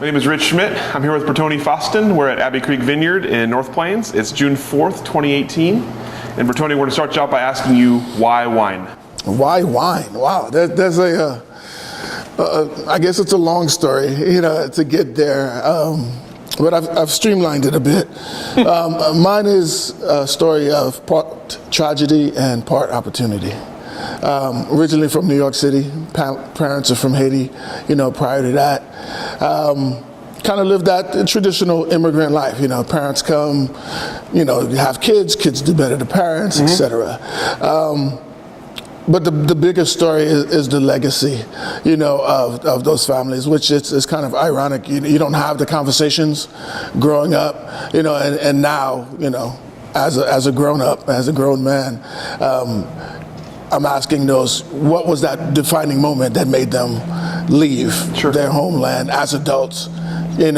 My name is Rich Schmidt. I'm here with Bertony Faustin. We're at Abbey Creek Vineyard in North Plains. It's June 4th, 2018. And Bertony, we're going to start you out by asking you, why wine? Why wine? Wow, there's I guess it's a long story, to get there. But I've streamlined it a bit. Mine is a story of part tragedy and part opportunity. Originally from New York City, parents are from Haiti, prior to that. Kind of lived that traditional immigrant life, parents come, have kids do better than parents, etc. But the bigger story is the legacy, of those families, which is kind of ironic. You don't have the conversations growing up, and now, as a grown up, as a grown man, I'm asking those, what was that defining moment that made them leave their homeland as adults? It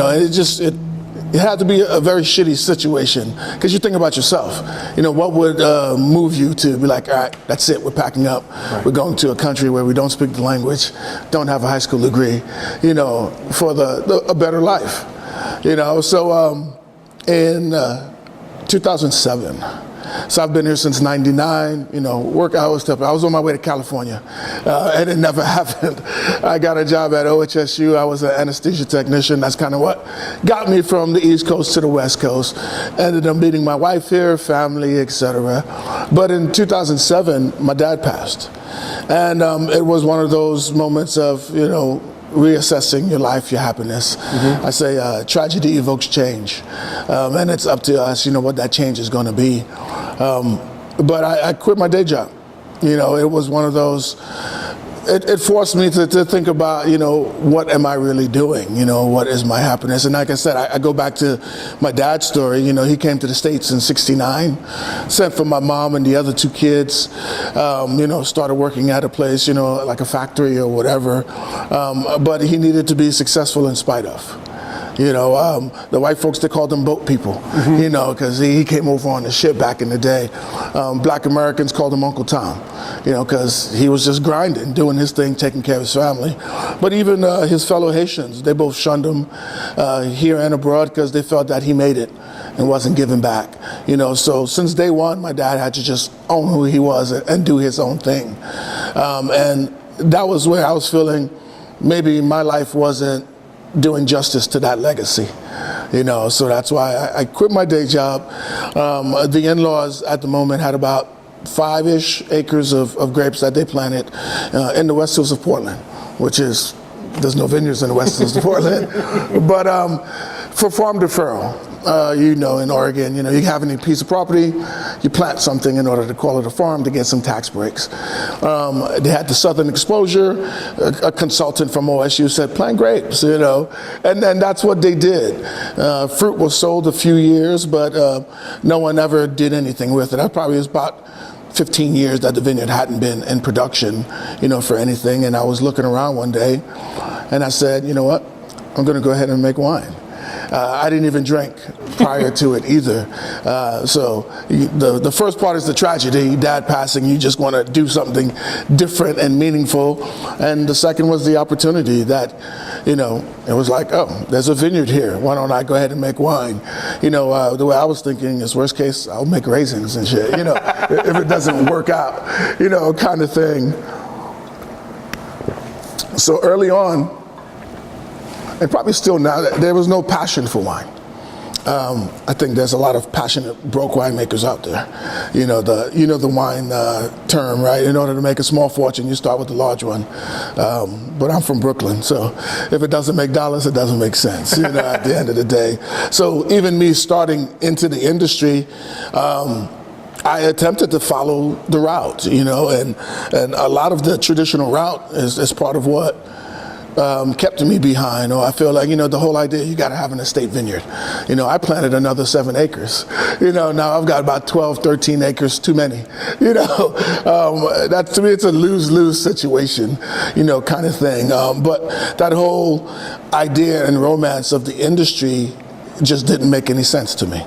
had to be a very shitty situation, because you think about yourself. What would move you to be like, all right, that's it, we're packing up. Right. We're going to a country where we don't speak the language, don't have a high school degree, for a better life. So in 2007, so I've been here since '99, work hours, stuff. I was on my way to California, and it never happened. I got a job at OHSU. I was an anesthesia technician. That's kind of what got me from the East Coast to the West Coast. Ended up meeting my wife here, family, etc. But in 2007, my dad passed. And it was one of those moments of, reassessing your life, your happiness. I say tragedy evokes change, and it's up to us, what that change is going to be. But I quit my day job. It was one of those, it forced me to think about, what am I really doing? What is my happiness? And like I said, I go back to my dad's story. He came to the States in '69, sent for my mom and the other two kids, started working at a place, like a factory or whatever. But he needed to be successful in spite of. The white folks, they called them boat people, because he came over on the ship back in the day. Black Americans called him Uncle Tom, because he was just grinding, doing his thing, taking care of his family. But even his fellow Haitians, they both shunned him here and abroad, because they felt that he made it and wasn't giving back. So since day one, my dad had to just own who he was and do his own thing. And that was where I was feeling maybe my life wasn't doing justice to that legacy, so that's why I quit my day job. The in-laws at the moment had about 5-ish acres of grapes that they planted in the West Hills of Portland, which is, there's no vineyards in the West Hills of Portland, but for farm deferral. In Oregon, you have any piece of property, you plant something in order to call it a farm to get some tax breaks. They had the southern exposure. A consultant from OSU said, plant grapes, and then that's what they did. Fruit was sold a few years, but no one ever did anything with it. That probably was about 15 years that the vineyard hadn't been in production, for anything. And I was looking around one day, and I said, you know what, I'm going to go ahead and make wine. I didn't even drink prior to it either. So the first part is the tragedy, dad passing. You just want to do something different and meaningful. And the second was the opportunity that, it was like, oh, there's a vineyard here. Why don't I go ahead and make wine? The way I was thinking is, worst case, I'll make raisins and shit, if it doesn't work out, kind of thing. So early on, and probably still now, there was no passion for wine. I think there's a lot of passionate broke winemakers out there. The wine term, right? In order to make a small fortune, you start with the large one. But I'm from Brooklyn, so if it doesn't make dollars, it doesn't make sense. At the end of the day. So even me starting into the industry, I attempted to follow the route, and a lot of the traditional route is part of what kept me behind. Or I feel like, the whole idea, you got to have an estate vineyard. I planted another 7 acres. Now I've got about 12, 13 acres too many. That to me, it's a lose-lose situation, kind of thing. But that whole idea and romance of the industry just didn't make any sense to me.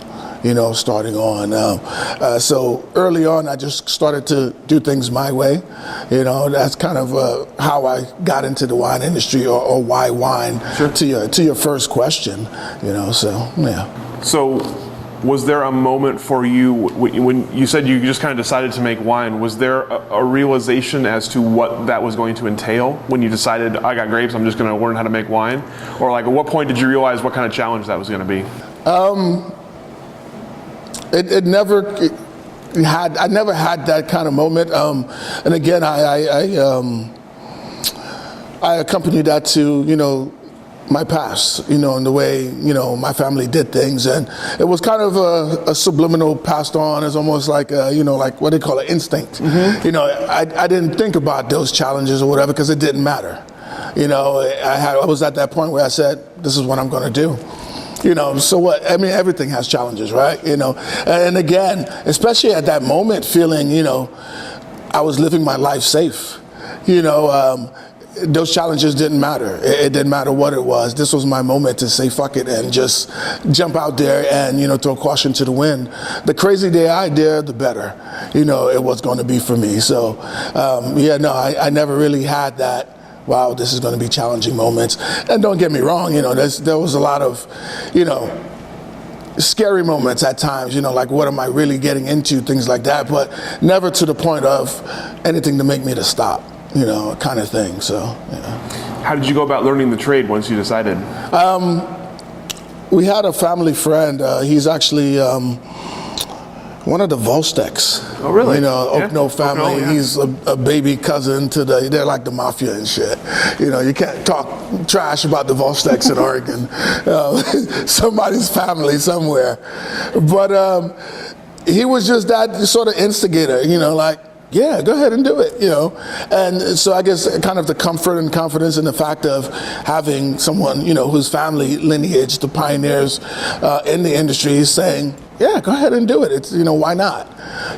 starting on. So early on, I just started to do things my way. That's kind of how I got into the wine industry, or why wine. Sure. To your first question, So yeah. So, was there a moment for you when you said you just kind of decided to make wine? Was there a realization as to what that was going to entail when you decided, I got grapes, I'm just going to learn how to make wine? Or like, at what point did you realize what kind of challenge that was going to be? I never had that kind of moment. And again, I accompanied that to, my past, and the way, my family did things. And it was kind of a subliminal passed on. It's almost like, like what they call it, instinct. Mm-hmm. I didn't think about those challenges or whatever because it didn't matter. I was at that point where I said, this is what I'm going to do. So what? I mean, everything has challenges, right? And again, especially at that moment, feeling, I was living my life safe. Those challenges didn't matter. It didn't matter what it was. This was my moment to say fuck it and just jump out there and, throw caution to the wind. The crazy day I dare, the better, it was going to be for me. So, I never really had that, wow, this is going to be challenging moments. And don't get me wrong, there was a lot of, scary moments at times, like what am I really getting into, things like that, but never to the point of anything to make me to stop. Kind of thing. So, yeah. How did you go about learning the trade once you decided? We had a family friend. He's actually one of the Volstecs. Oh, really? Oakno family. Oakno, yeah. He's a baby cousin to they're like the mafia and shit. You can't talk trash about the Volstecs in Oregon. Somebody's family somewhere. But he was just that sort of instigator, like, yeah, go ahead and do it, And so I guess kind of the comfort and confidence in the fact of having someone, whose family lineage, the pioneers in the industry, saying, yeah, go ahead and do it. It's, why not?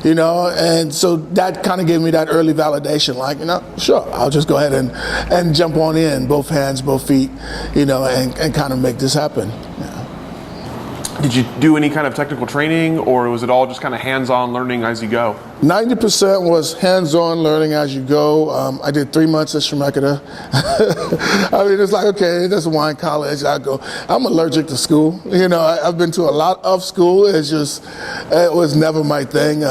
And so that kind of gave me that early validation, like, sure, I'll just go ahead and jump on in, both hands, both feet, and kind of make this happen. Yeah. Did you do any kind of technical training, or was it all just kind of hands-on learning as you go? 90% was hands-on learning as you go. I did 3 months at Schmidt. I mean, it's like, okay, that's a wine college. I go. I'm allergic to school. I've been to a lot of school. It was never my thing.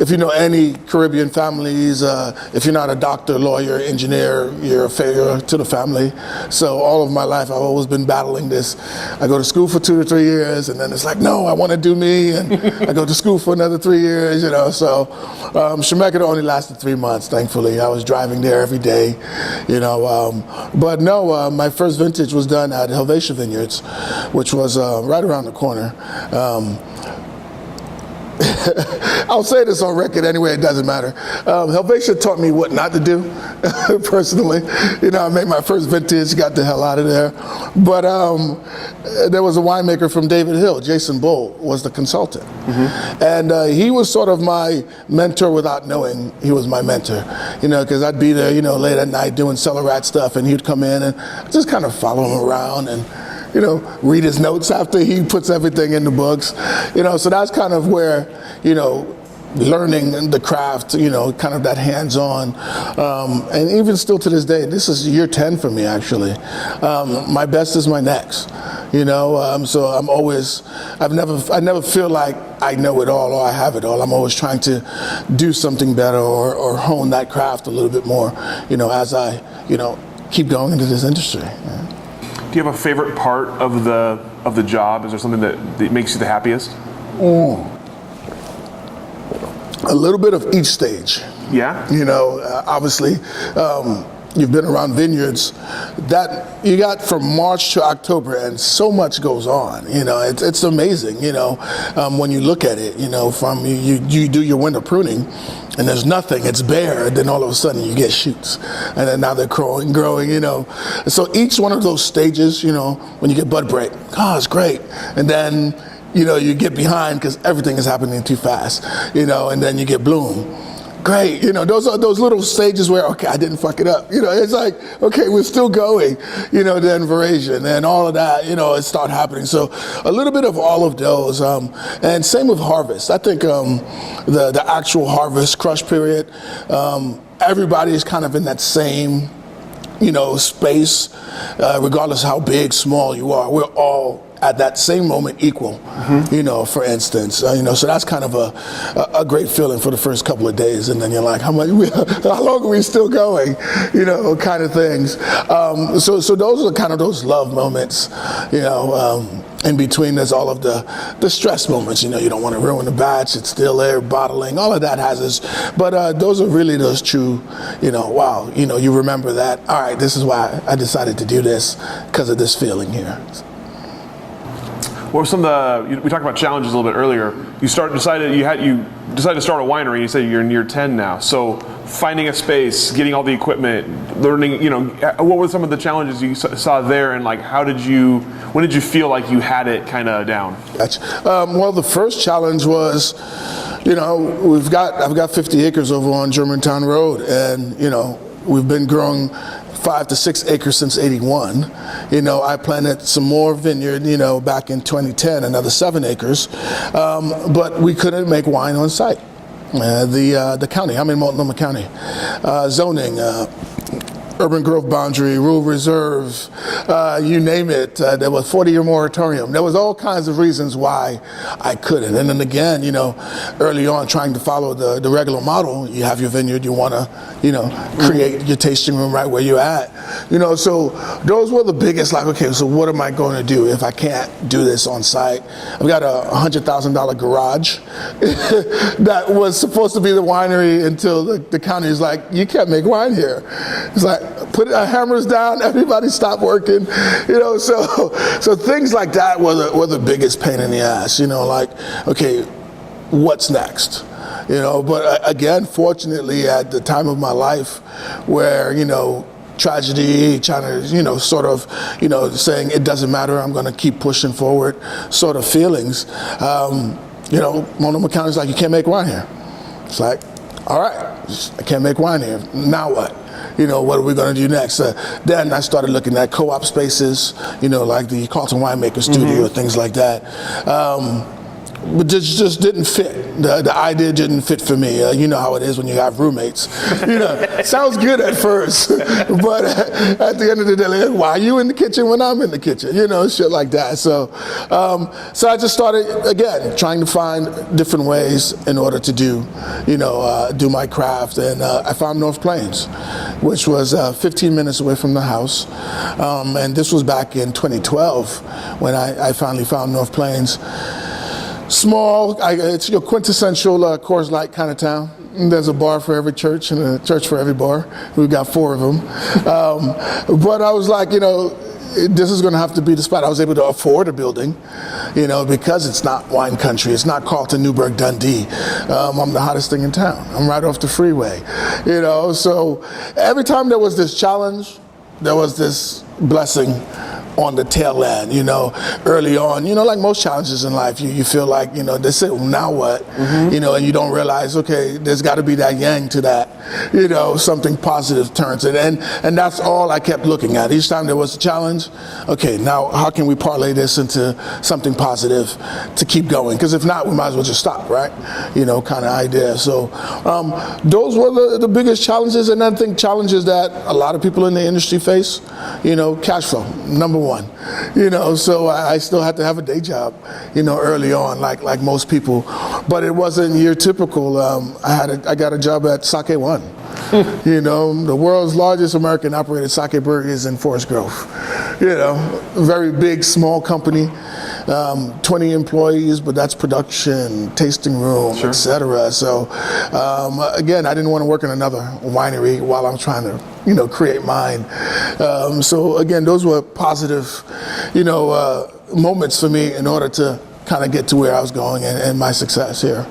If you know any Caribbean families, if you're not a doctor, lawyer, engineer, you're a failure to the family. So all of my life, I've always been battling this. I go to school for 2 to 3 years, and then it's like, no, I want to do me, and I go to school for another 3 years. So. Schmidt only lasted 3 months, thankfully. I was driving there every day, But no, my first vintage was done at Helvetia Vineyards, which was right around the corner. I'll say this on record anyway, it doesn't matter. Helvetia taught me what not to do, personally. I made my first vintage, got the hell out of there. But there was a winemaker from David Hill, Jason Bull, was the consultant. Mm-hmm. And he was sort of my mentor without knowing he was my mentor. Because I'd be there, late at night doing cellar rat stuff, and he'd come in and I'd just kind of follow him around and read his notes after he puts everything in the books. So that's kind of where, learning the craft, kind of that hands-on. And even still to this day, this is year 10 for me, actually. My best is my next, so I'm always, I never feel like I know it all or I have it all. I'm always trying to do something better or hone that craft a little bit more, as I, keep going into this industry. Yeah. Do you have a favorite part of the job? Is there something that makes you the happiest? A little bit of each stage. Yeah. Obviously, you've been around vineyards. That you got from March to October, and so much goes on. It's amazing. When you look at it, from you do your winter pruning, and there's nothing, it's bare, and then all of a sudden you get shoots, and then now they're growing, So each one of those stages, when you get bud break, it's great, and then, you get behind because everything is happening too fast, and then you get bloom. great. You know, those are those little stages where, okay, I didn't fuck it up. You know, it's like, okay, we're still going, you know, then Verasion and all of that, you know, it started happening. So a little bit of all of those. And same with harvest. I think the actual harvest crush period, everybody is kind of in that same, you know, space, regardless of how big, small you are. We're all at that same moment equal, you know, for instance, you know, so that's kind of a great feeling for the first couple of days, and then you're like, how long are we still going, you know, kind of things. So those are kind of those love moments, you know. In between, there's all of the stress moments. You know, you don't want to ruin the batch. It's still there, bottling. All of that has its. But those are really those true, you know, wow, you know, you remember that. All right, this is why I decided to do this, because of this feeling here. What were some of the, we talked about challenges a little bit earlier. You decided to start a winery. You say you're in year 10 now. So finding a space, getting all the equipment, learning, you know, what were some of the challenges you saw there, and like when did you feel like you had it kind of down? Well, the first challenge was, you know, I've got 50 acres over on Germantown Road, and, you know, we've been growing 5 to 6 acres since '81. You know, I planted some more vineyard, you know, back in 2010, another 7 acres, but we couldn't make wine on site. The county, I'm in Multnomah County, zoning, urban growth boundary, rural reserve, you name it. There was 40-year moratorium. There was all kinds of reasons why I couldn't. And then again, you know, early on trying to follow the regular model, you have your vineyard, you want to, you know, create your tasting room right where you're at. You know, so those were the biggest, like, okay, so what am I going to do if I can't do this on site? I've got a $100,000 garage that was supposed to be the winery until the county is like, you can't make wine here. It's like, put hammers down, everybody stop working, you know, so things like that were the biggest pain in the ass, you know, like, okay, what's next? You know, but again, fortunately, at the time of my life where, you know, tragedy, trying to, you know, sort of, you know, saying it doesn't matter, I'm going to keep pushing forward sort of feelings, you know, Multnomah County's like, you can't make wine here. It's like, all right, I can't make wine here. Now what? You know, what are we going to do next? Then I started looking at co-op spaces, you know, like the Carlton Winemakers studio, things like that. But just didn't fit. The idea didn't fit for me. You know how it is when you have roommates. You know, sounds good at first, but at the end of the day, like, why are you in the kitchen when I'm in the kitchen? You know, shit like that. So I just started, again, trying to find different ways in order to do, you know, do my craft. And I found North Plains, which was 15 minutes away from the house. And this was back in 2012 when I finally found North Plains. Small, it's your quintessential Coors Light kind of town. There's a bar for every church and a church for every bar. We've got 4 of them. But I was like, you know, this is going to have to be the spot. I was able to afford a building, you know, because it's not wine country. It's not Carlton, Newburgh, Dundee. I'm the hottest thing in town. I'm right off the freeway, you know. So every time there was this challenge, there was this blessing on the tail end, you know, early on, you know, like most challenges in life, you feel like, you know, they say, well, now what? You know, and you don't realize, okay, there's got to be that yang to that, you know, something positive turns it. And that's all I kept looking at. Each time there was a challenge, okay, now how can we parlay this into something positive to keep going? Because if not, we might as well just stop, right? You know, kind of idea. So those were the biggest challenges. And I think challenges that a lot of people in the industry face, you know, cash flow, number one, you know, so I still had to have a day job, you know, early on, like most people, but it wasn't your typical. I got a job at Sake One, you know, the world's largest American operated sake breweries in Forest Grove, you know, very big, small company, 20 employees, but that's production, tasting room, sure, etc. So again, I didn't want to work in another winery while I'm trying to, you know, create mine. So again, those were positive, you know, moments for me in order to kind of get to where I was going and my success here.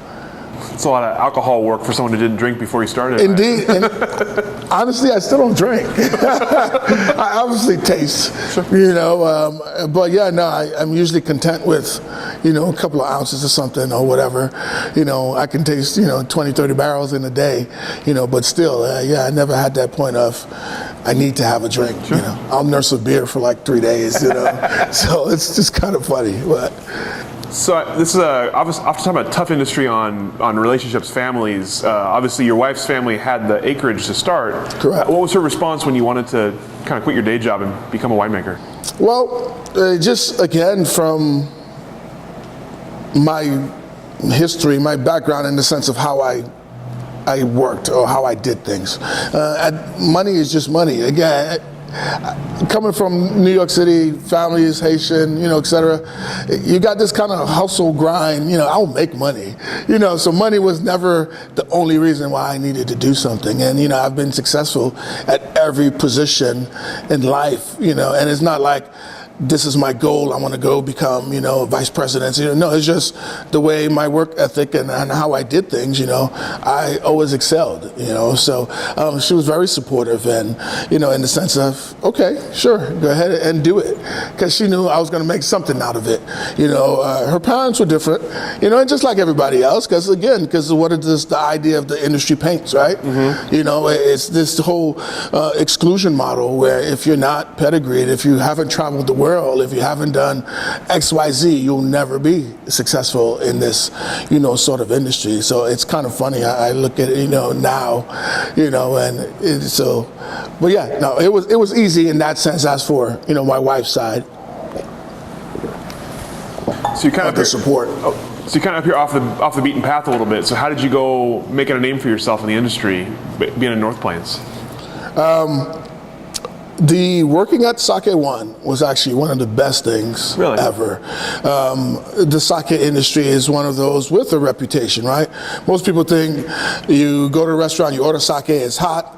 It's a lot of alcohol work for someone who didn't drink before he started. Indeed. Right? Honestly, I still don't drink. I obviously taste, but yeah, no, I'm usually content with, a couple of ounces or something or whatever. I can taste, 20, 30 barrels in a day, but still, I never had that point of, I need to have a drink. Sure. I'll nurse a beer for like 3 days. So it's just kind of funny. But so this is often talking about a tough industry on relationships, families. Obviously, your wife's family had the acreage to start. Correct. What was her response when you wanted to kind of quit your day job and become a winemaker? Well, just again from my history, my background in the sense of how I worked or how I did things. Money is just money. Again, coming from New York City, family is Haitian, et cetera, you got this kind of hustle grind, I'll make money. So money was never the only reason why I needed to do something. And, I've been successful at every position in life, and it's not like, this is my goal, I want to go become, vice president. No, it's just the way my work ethic and how I did things, I always excelled, So she was very supportive and, in the sense of, okay, sure, go ahead and do it. Because she knew I was going to make something out of it. Her parents were different, and just like everybody else, because what is the idea of the industry paints, right? Mm-hmm. It's this whole exclusion model where if you're not pedigreed, if you haven't traveled the world, if you haven't done XYZ, you'll never be successful in this, sort of industry. So it's kind of funny. I look at it, now, but yeah, no, it was easy in that sense as for, my wife's side. So you kind of the support. So you kind of appear off the beaten path a little bit. So how did you go making a name for yourself in the industry, being in North Plains? The working at Sake One was actually one of the best things ever. The sake industry is one of those with a reputation, right? Most people think you go to a restaurant, you order sake, it's hot,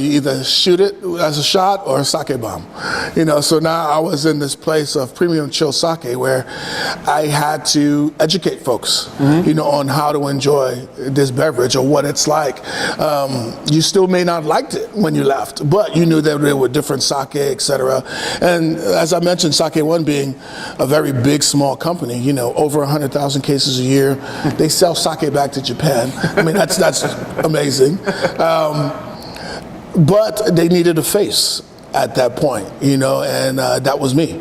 you either shoot it as a shot or a sake bomb. So now I was in this place of premium chill sake where I had to educate folks, on how to enjoy this beverage or what it's like. You still may not liked it when you left, but you knew that there were different sake, etc. And as I mentioned, Sake One being a very big, small company, over 100,000 cases a year. They sell sake back to Japan. I mean, that's amazing. But they needed a face at that point, and that was me.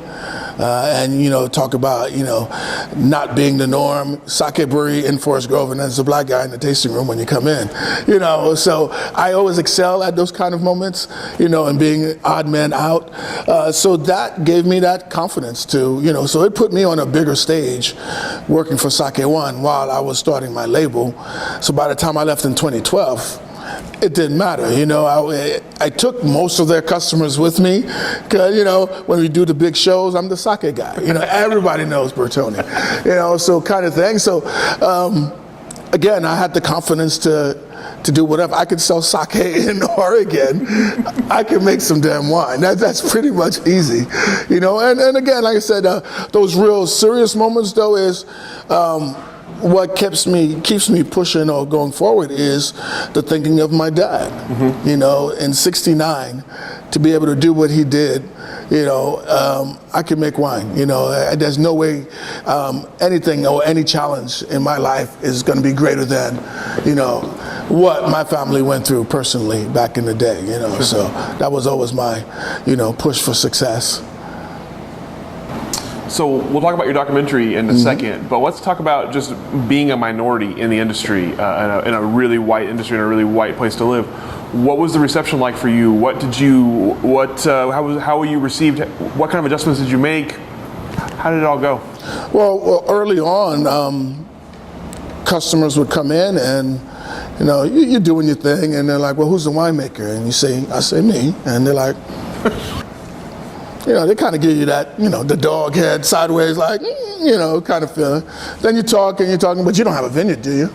Talk about, not being the norm, sake brewery in Forest Grove, and there's a black guy in the tasting room when you come in, so I always excel at those kind of moments, and being an odd man out. So that gave me that confidence to, so it put me on a bigger stage working for Sake One while I was starting my label. So by the time I left in 2012, it didn't matter, I took most of their customers with me, because, when we do the big shows, I'm the sake guy. Everybody knows Bertony, so kind of thing. So, again, I had the confidence to do whatever. I could sell sake in Oregon. I could make some damn wine. That's pretty much easy, And again, like I said, those real serious moments, though, is what keeps me pushing or going forward is the thinking of my dad. Mm-hmm. In '69, to be able to do what he did, I can make wine. There's no way anything or any challenge in my life is going to be greater than, what my family went through personally back in the day. So that was always my, push for success. So we'll talk about your documentary in a second, but let's talk about just being a minority in the industry, in a really white industry, in a really white place to live. What was the reception like for you? How were you received? What kind of adjustments did you make? How did it all go? Well, early on, customers would come in and, you're doing your thing, and they're like, well, who's the winemaker? And I say me, and they're like, they kind of give you that, the dog head sideways, like, kind of feeling. Then you're talking, but you don't have a vineyard, do you?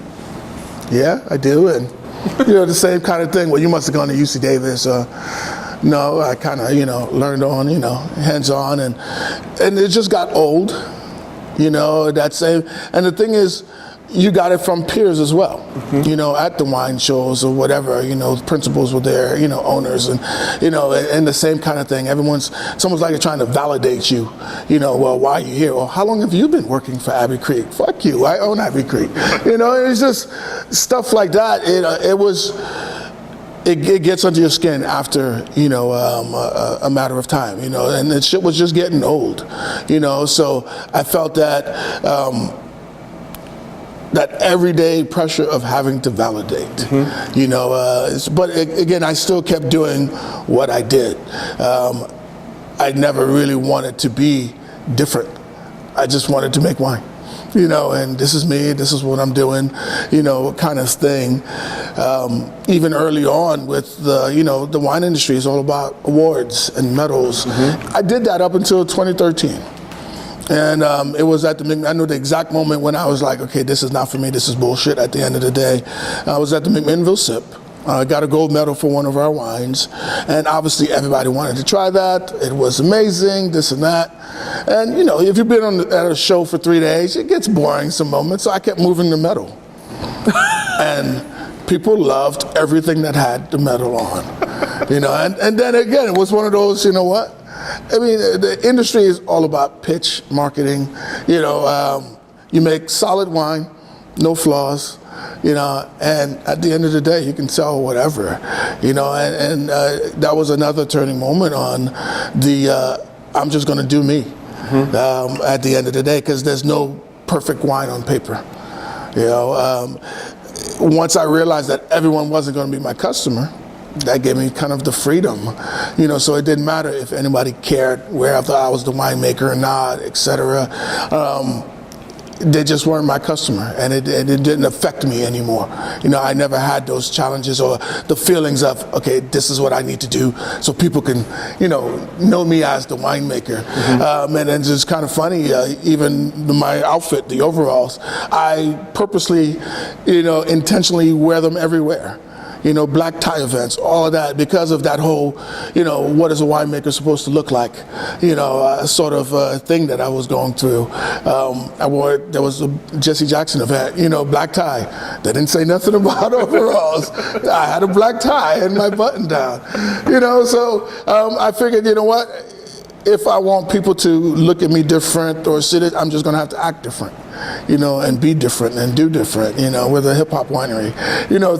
Yeah, I do. And, the same kind of thing. Well, you must have gone to UC Davis. No, I kind of, learned on, hands-on. And it just got old, that same. And the thing is, you got it from peers as well, at the wine shows or whatever, principals were there, owners and the same kind of thing. It's almost like they're trying to validate you, well, why are you here? Well, how long have you been working for Abbey Creek? Fuck you, I own Abbey Creek. It's just stuff like that. It gets under your skin after, a matter of time, and the shit was just getting old, so I felt that, that everyday pressure of having to validate, but again, I still kept doing what I did. I never really wanted to be different. I just wanted to make wine, and this is me, this is what I'm doing, kind of thing. Even early on with the wine industry is all about awards and medals. I did that up until 2013. And it was at I know the exact moment when I was like, okay, this is not for me, this is bullshit at the end of the day. I was at the McMinnville SIP. I got a gold medal for one of our wines. And obviously everybody wanted to try that. It was amazing, this and that. And if you've been at a show for 3 days, it gets boring some moments, so I kept moving the medal. And people loved everything that had the medal on. And then again, it was one of those, I mean, the industry is all about pitch, marketing. You make solid wine, no flaws, and at the end of the day, you can sell whatever, and that was another turning moment on the I'm just going to do me at the end of the day, because there's no perfect wine on paper. Once I realized that everyone wasn't going to be my customer, that gave me kind of the freedom, so it didn't matter if anybody cared whether I was the winemaker or not, etc. They just weren't my customer, and it didn't affect me anymore. I never had those challenges or the feelings of, okay, this is what I need to do so people can, know me as the winemaker. And it's kind of funny, even my outfit, the overalls, I purposely, intentionally wear them everywhere. Black tie events, all of that, because of that whole, what is a winemaker supposed to look like, sort of thing that I was going through. There was a Jesse Jackson event, black tie. They didn't say nothing about overalls. I had a black tie and my button down, so I figured, if I want people to look at me different or sit it, I'm just going to have to act different, and be different and do different, with a hip hop winery,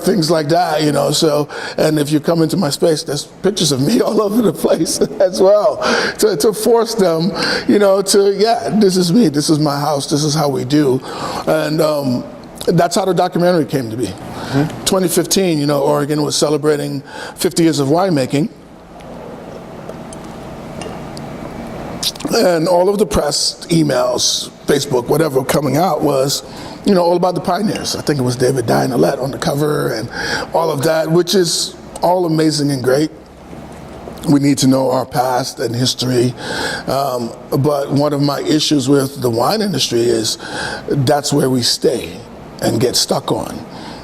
things like that, so, and if you come into my space, there's pictures of me all over the place as well, to force them, this is me, this is my house, this is how we do, and that's how the documentary came to be. 2015, Oregon was celebrating 50 years of winemaking. And all of the press, emails, Facebook, whatever coming out was, all about the pioneers. I think it was David Dye-Nolette on the cover and all of that, which is all amazing and great. We need to know our past and history. But one of my issues with the wine industry is that's where we stay and get stuck on.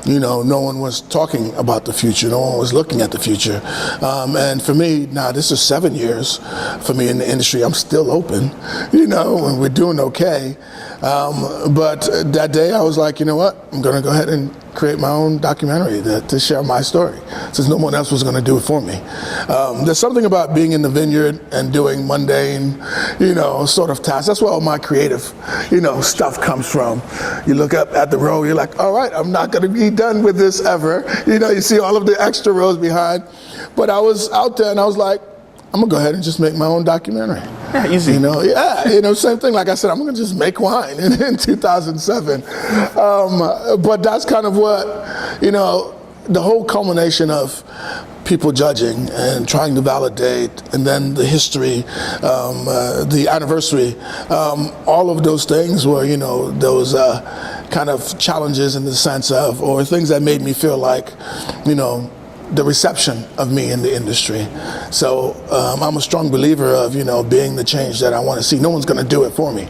No one was talking about the future. No one was looking at the future. And for me, now this is 7 years for me in the industry. I'm still open, and we're doing okay. But that day I was like, you know what? I'm going to go ahead and create my own documentary to share my story, since no one else was going to do it for me. There's something about being in the vineyard and doing mundane, sort of tasks. That's where all my creative, stuff comes from. You look up at the row, you're like, all right, I'm not going to be done with this ever. You see all of the extra rows behind. But I was out there and I was like, I'm gonna go ahead and just make my own documentary. Yeah, easy. Same thing. Like I said, I'm gonna just make wine in 2007. But that's kind of what, the whole culmination of people judging and trying to validate, and then the history, the anniversary, all of those things were, those kind of challenges in the sense of, or things that made me feel like, the reception of me in the industry. So I'm a strong believer of, being the change that I want to see. No one's going to do it for me,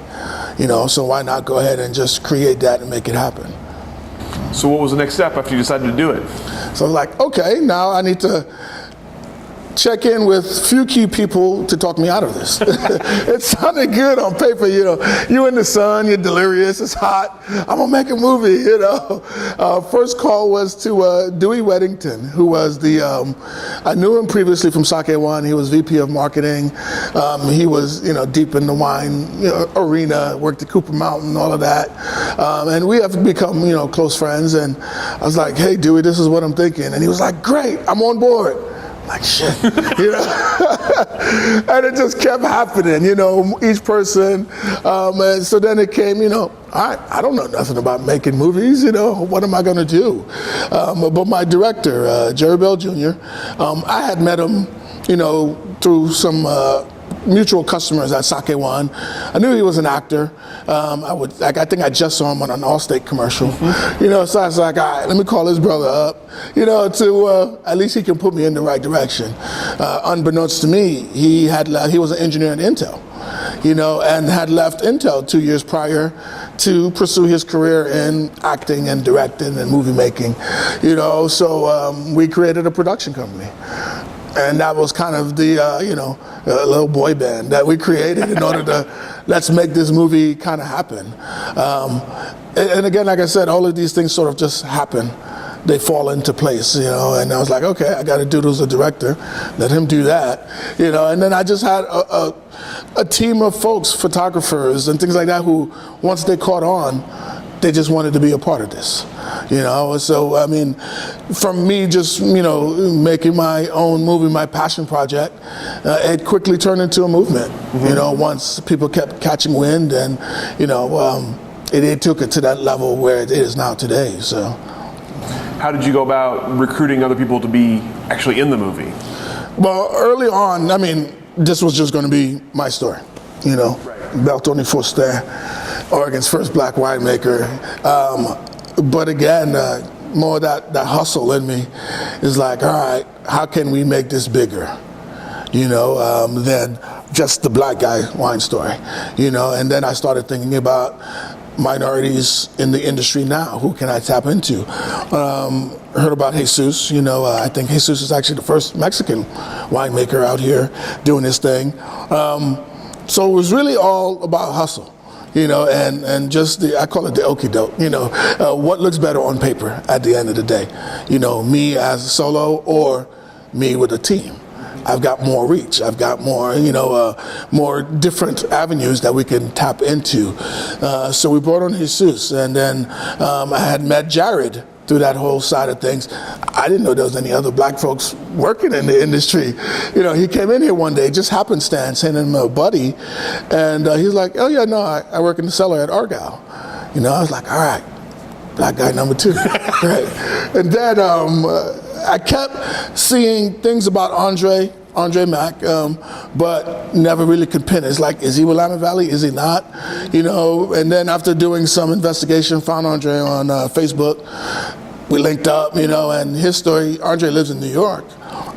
so why not go ahead and just create that and make it happen. So what was the next step after you decided to do it? So I was like, okay, now I need to check in with few key people to talk me out of this. It sounded good on paper, you know. You in the sun, you're delirious, it's hot. I'm gonna make a movie, you know. First call was to Dewey Weddington, who was I knew him previously from Sake One. He was VP of marketing. He was, you know, deep in the wine arena, worked at Cooper Mountain, all of that. And we have become, you know, close friends. And I was like, hey, Dewey, this is what I'm thinking. And he was like, great, I'm on board. Like, shit, you know. And it just kept happening, you know, each person. And so then it came, you know, I don't know nothing about making movies, you know, what am I going to do? But my director, Jerry Bell Jr., I had met him, you know, through some mutual customers at Sake One. I knew he was an actor. I think I just saw him on an Allstate commercial. You know, so I was like, all right, let me call his brother up, you know, to at least he can put me in the right direction. Unbeknownst to me, he was an engineer at Intel, you know, and had left Intel 2 years prior to pursue his career in acting and directing and movie making, you know. So we created a production company. And that was kind of the, you know, little boy band that we created in order to let's make this movie kind of happen. And again, like I said, all of these things sort of just happen. They fall into place, you know, and I was like, okay, I got to do this as a director, let him do that, you know. And then I just had a team of folks, photographers and things like that, who once they caught on, they just wanted to be a part of this, you know. So, I mean, from me just, you know, making my own movie, my passion project, it quickly turned into a movement, you know, once people kept catching wind and, you know, it took it to that level where it is now today, so. How did you go about recruiting other people to be actually in the movie? Well, early on, I mean, this was just going to be my story, you know. Right. Bertony Faustin, Oregon's first black winemaker. But again, more that hustle in me is like, all right, how can we make this bigger, you know, than just the black guy wine story, you know? And then I started thinking about minorities in the industry now. Who can I tap into? Heard about Jesus, you know, I think Jesus is actually the first Mexican winemaker out here doing this thing. So it was really all about hustle, you know, and just I call it the okie doke, you know, what looks better on paper at the end of the day, you know, me as a solo or me with a team. I've got more reach. I've got more, you know, more different avenues that we can tap into. So we brought on Jesus, and then I had met Jared through that whole side of things. I didn't know there was any other black folks working in the industry. You know, he came in here one day, just happenstance, and him a buddy, and he's like, oh yeah, no, I work in the cellar at Argyle. You know, I was like, all right, black guy number two. Right. And then I kept seeing things about Andre Mack, but never really could pin it. It's like, is he Willamette Valley? Is he not? You know, and then after doing some investigation, found Andre on Facebook. We linked up, you know, and his story, Andre lives in New York,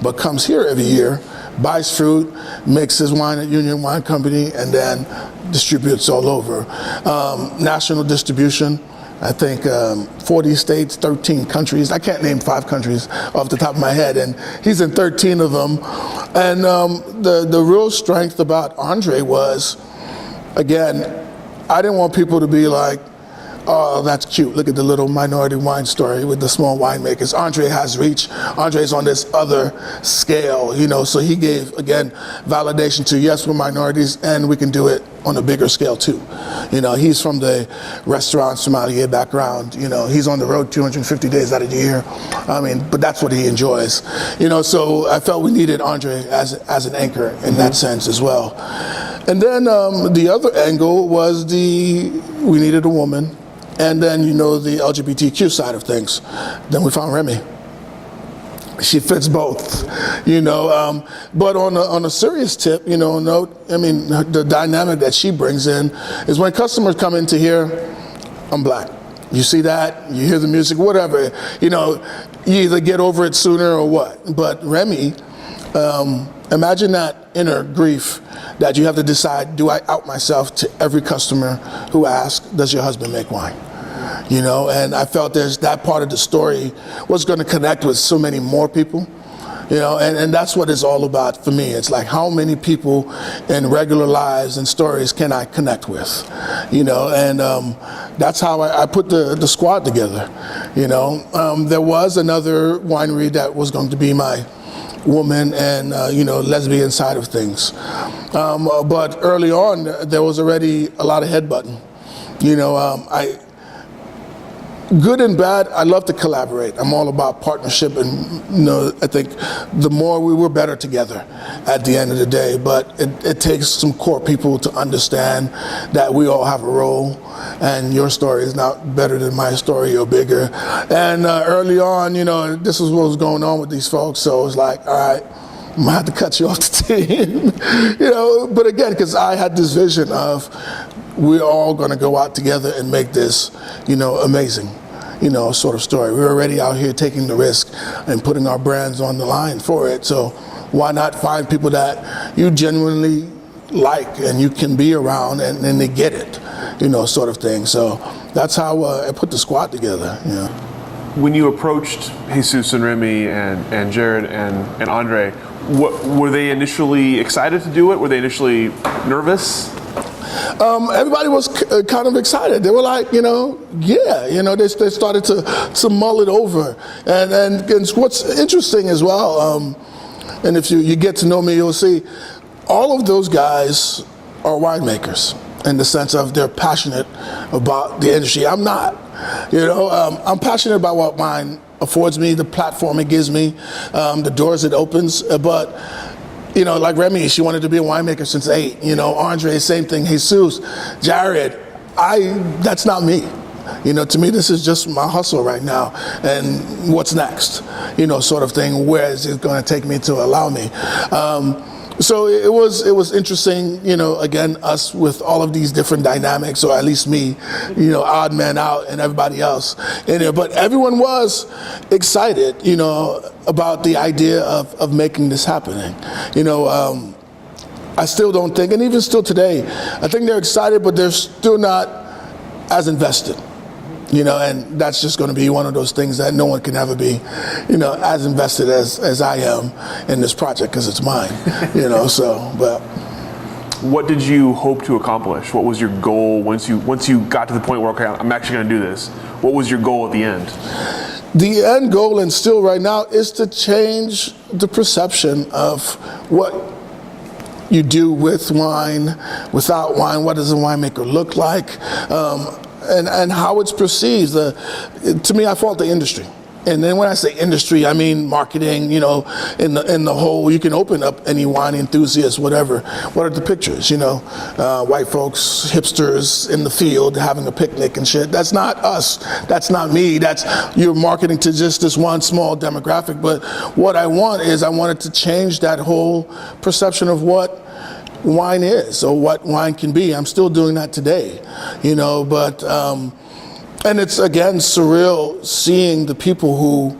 but comes here every year, buys fruit, makes his wine at Union Wine Company, and then distributes all over. National distribution. I think 40 states, 13 countries. I can't name 5 countries off the top of my head, and he's in 13 of them. And the real strength about Andre was, again, I didn't want people to be like, oh, that's cute. Look at the little minority wine story with the small winemakers. Andre has reach. Andre's on this other scale, you know, so he gave, again, validation to, yes, we're minorities, and we can do it on a bigger scale too. You know, he's from the restaurant sommelier background. You know, he's on the road 250 days out of the year. I mean, but that's what he enjoys. You know, so I felt we needed Andre as an anchor in that sense as well. And then the other angle was we needed a woman. And then, you know, the LGBTQ side of things. Then we found Remy. She fits both, you know. But on a serious tip, you know, note, I mean, the dynamic that she brings in is when customers come into here, I'm black. You see that, you hear the music, whatever, you know, you either get over it sooner or what. But Remy, imagine that inner grief that you have to decide, do I out myself to every customer who asks, does your husband make wine? You know, and I felt that part of the story was going to connect with so many more people and that's what it's all about for me. It's like, how many people in regular lives and stories can I connect with, and that's how I put the squad together. There was another winery that was going to be my woman and lesbian side of things, but early on there was already a lot of headbutting. Good and bad, I love to collaborate. I'm all about partnership, and I think the more we were better together at the end of the day. But it takes some core people to understand that we all have a role, and your story is not better than my story or bigger. And early on, this is what was going on with these folks. So it was like, all right, I'm gonna have to cut you off the team. But again, because I had this vision of, we're all going to go out together and make this, amazing, sort of story. We're already out here taking the risk and putting our brands on the line for it. So why not find people that you genuinely like and you can be around and they get it, sort of thing. So that's how I put the squad together. When you approached Jesus and Remy and Jared and Andre, were they initially excited to do it? Were they initially nervous? Everybody was kind of excited. They were like, they started to mull it over. And what's interesting as well, and if you get to know me, you'll see all of those guys are winemakers in the sense of they're passionate about the industry. I'm not. I'm passionate about what wine affords me, the platform it gives me, the doors it opens, but like Remy, she wanted to be a winemaker since 8. Andre, same thing. Jesus, Jared, that's not me. To me, this is just my hustle right now. And what's next? Sort of thing. Where is it going to take me to allow me? So it was interesting, again, us with all of these different dynamics, or at least me, odd man out and everybody else in there. But everyone was excited, about the idea of making this happening. I still don't think, and even still today, I think they're excited, but they're still not as invested. And that's just going to be one of those things that no one can ever be, as invested as I am in this project, because it's mine, but. What did you hope to accomplish? What was your goal once you got to the point where, okay, I'm actually going to do this? What was your goal at the end? The end goal, and still right now, is to change the perception of what you do with wine, without wine. What does a winemaker look like? And how it's perceived. To me, I fault the industry. And then when I say industry, I mean marketing, in the whole, you can open up any wine enthusiast, whatever. What are the pictures, white folks, hipsters in the field having a picnic and shit. That's not us. That's not me. You're marketing to just this one small demographic. But what I wanted to change that whole perception of what wine is, or what wine can be. I'm still doing that today, but and it's again surreal seeing the people who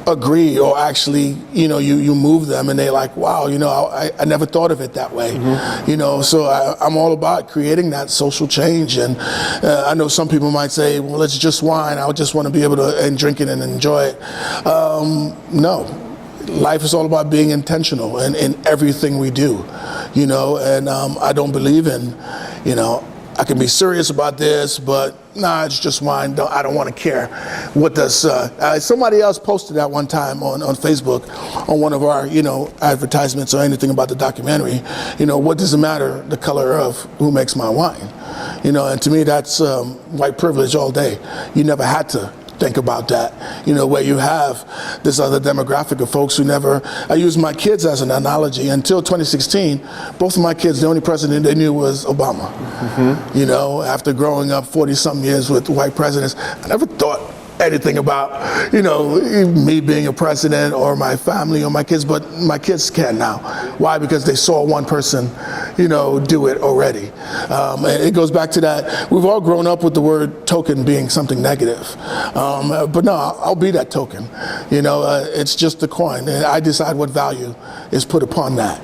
agree, or actually, you move them and they're like, wow, I never thought of it that way. So I'm all about creating that social change. And I know some people might say, well, it's just wine, I just want to be able to drink it and enjoy it. No. Life is all about being intentional in everything we do, and I don't believe in, I can be serious about this, but it's just wine. I don't want to care. What does, somebody else posted that one time on Facebook on one of our, advertisements or anything about the documentary, what does it matter the color of who makes my wine? And to me, that's white privilege all day. You never had to think about that, where you have this other demographic of folks who never. I use my kids as an analogy. Until 2016, both of my kids, the only president they knew was Obama. After growing up 40-something years with white presidents, I never thought anything about, me being a president or my family or my kids, but my kids can now. Why? Because they saw one person, do it already. And it goes back to that. We've all grown up with the word token being something negative. But no, I'll be that token. It's just the coin. And I decide what value is put upon that.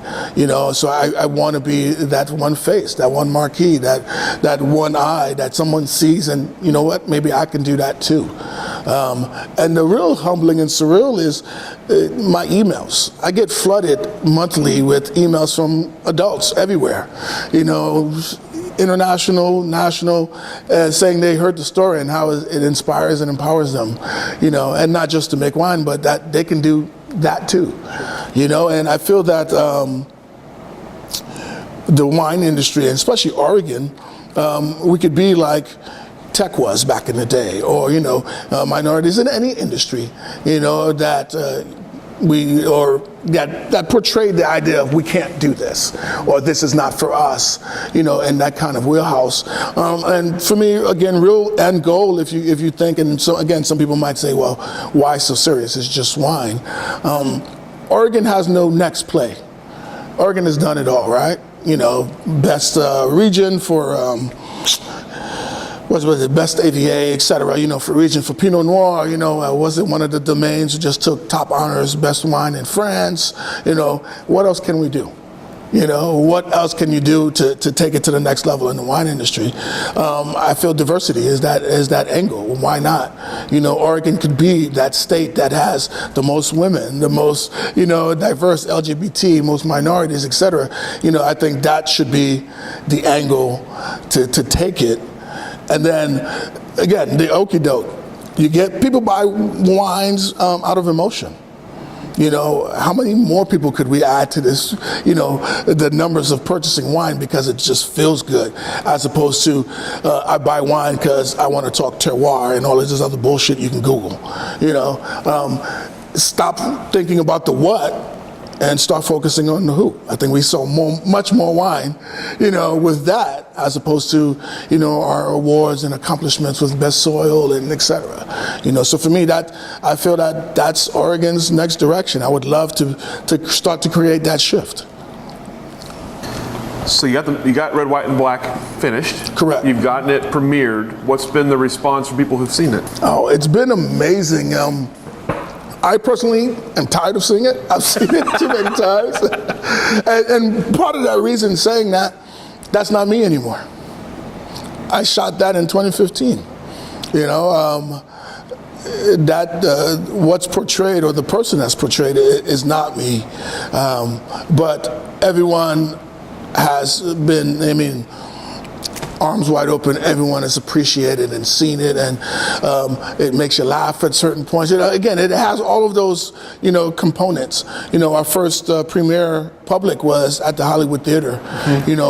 So I want to be that one face, that one marquee, that one eye that someone sees and, maybe I can do that too. And the real humbling and surreal is my emails. I get flooded monthly with emails from adults everywhere, international, national, saying they heard the story and how it inspires and empowers them, and not just to make wine, but that they can do that too, and I feel that the wine industry, and especially Oregon, we could be like tech was back in the day, or minorities in any industry, that portrayed the idea of we can't do this, or this is not for us, in that kind of wheelhouse. And for me, again, real end goal, if you think, and so again, some people might say, well, why so serious? It's just wine. Oregon has no next play. Oregon has done it all, right? Best region for what was it, best AVA, et cetera, for region for Pinot Noir, wasn't one of the domains who just took top honors, best wine in France, what else can we do? What else can you do to take it to the next level in the wine industry? I feel diversity is that angle. Why not? Oregon could be that state that has the most women, the most, diverse LGBT, most minorities, et cetera. I think that should be the angle to take it. And then, again, the okie doke. You get people buy wines out of emotion. How many more people could we add to this, the numbers of purchasing wine because it just feels good, as opposed to I buy wine because I want to talk terroir and all of this other bullshit you can Google. Stop thinking about the what and start focusing on the who. I think we saw much more wine, with that, as opposed to, our awards and accomplishments with best soil and et cetera. So for me, I feel that that's Oregon's next direction. I would love to start to create that shift. So you got Red, White, and Black finished. Correct. You've gotten it premiered. What's been the response from people who've seen it? Oh, it's been amazing. I personally am tired of seeing it. I've seen it too many times. and part of that reason saying that's not me anymore. I shot that in 2015. What's portrayed, or the person that's portrayed, is not me. But everyone has been, arms wide open. Everyone has appreciated and seen it, and it makes you laugh at certain points. Again, it has all of those, components. Our first premiere public was at the Hollywood Theater,